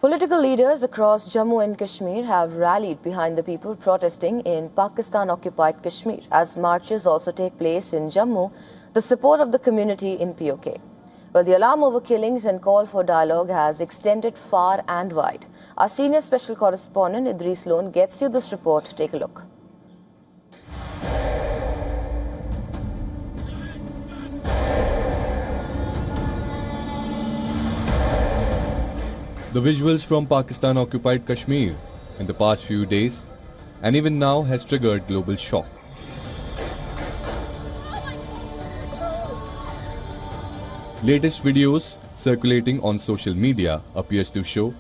Political leaders across Jammu and Kashmir have rallied behind the people protesting in Pakistan-occupied Kashmir. As marches also take place in Jammu, the support of the community in POK. Well, the alarm over killings and call for dialogue has extended far and wide. Our senior special correspondent Idris Lone gets you this report. Take a look. The visuals from Pakistan-occupied Kashmir in the past few days and even now has triggered global shock. Latest videos circulating on social media appears to show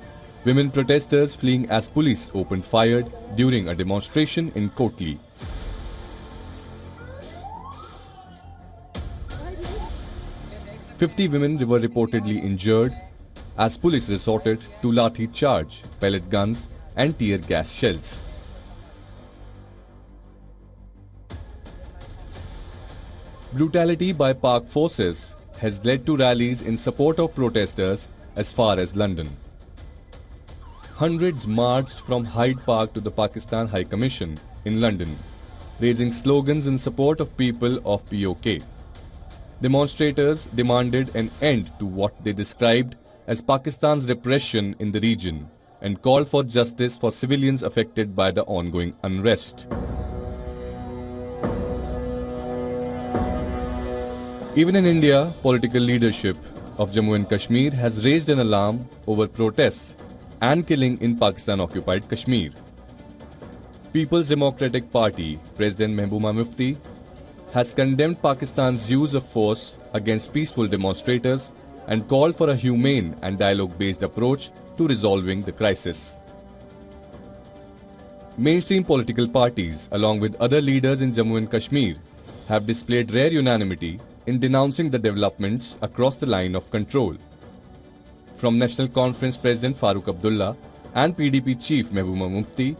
women protesters fleeing as police opened fire during a demonstration in Kotli. "50 women were reportedly injured as police resorted to lathi charge, pellet guns and tear gas shells. Brutality by Pak forces has led to rallies in support of protesters as far as London. Hundreds marched from Hyde Park to the Pakistan High Commission in London, raising slogans in support of people of POK. Demonstrators demanded an end to what they described as Pakistan's repression in the region and called for justice for civilians affected by the ongoing unrest. Even in India, political leadership of Jammu and Kashmir has raised an alarm over protests and killing in Pakistan-occupied Kashmir. People's Democratic Party President Mehbooba Mufti has condemned Pakistan's use of force against peaceful demonstrators and called for a humane and dialogue-based approach to resolving the crisis. Mainstream political parties, along with other leaders in Jammu and Kashmir, have displayed rare unanimity in denouncing the developments across the line of control. From National Conference President Farooq Abdullah and PDP Chief Mehbooba Mufti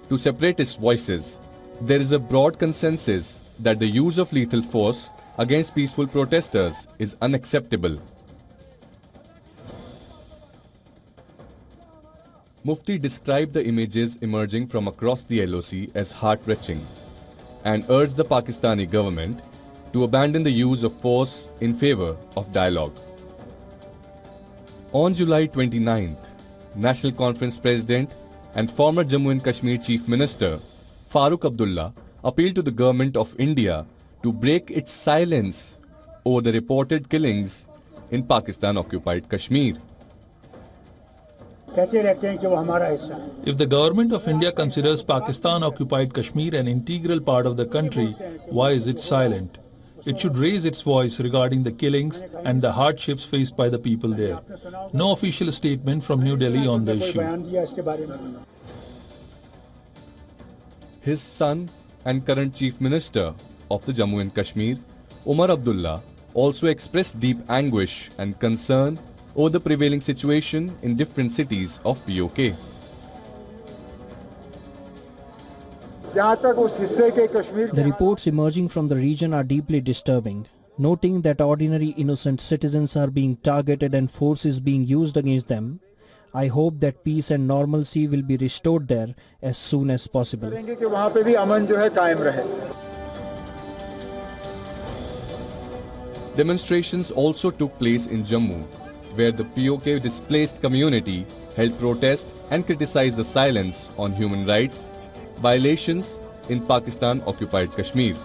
to separatist voices, there is a broad consensus that the use of lethal force against peaceful protesters is unacceptable. Mufti described the images emerging from across the LOC as heart-wrenching and urged the Pakistani government to abandon the use of force in favor of dialogue. On July 29th, National Conference President and former Jammu and Kashmir Chief Minister Farooq Abdullah appealed to the government of India to break its silence over the reported killings in Pakistan-occupied Kashmir. If the government of India considers Pakistan-occupied Kashmir an integral part of the country, why is it silent? It should raise its voice regarding the killings and the hardships faced by the people there. No official statement from New Delhi on the issue. His son and current Chief Minister of the Jammu and Kashmir, Umar Abdullah, also expressed deep anguish and concern over the prevailing situation in different cities of POK. The reports emerging from the region are deeply disturbing, noting that ordinary innocent citizens are being targeted and force is being used against them. I hope that peace and normalcy will be restored there as soon as possible. Demonstrations also took place in Jammu, where the POK displaced community held protest and criticized the silence on human rights violations in Pakistan-occupied Kashmir.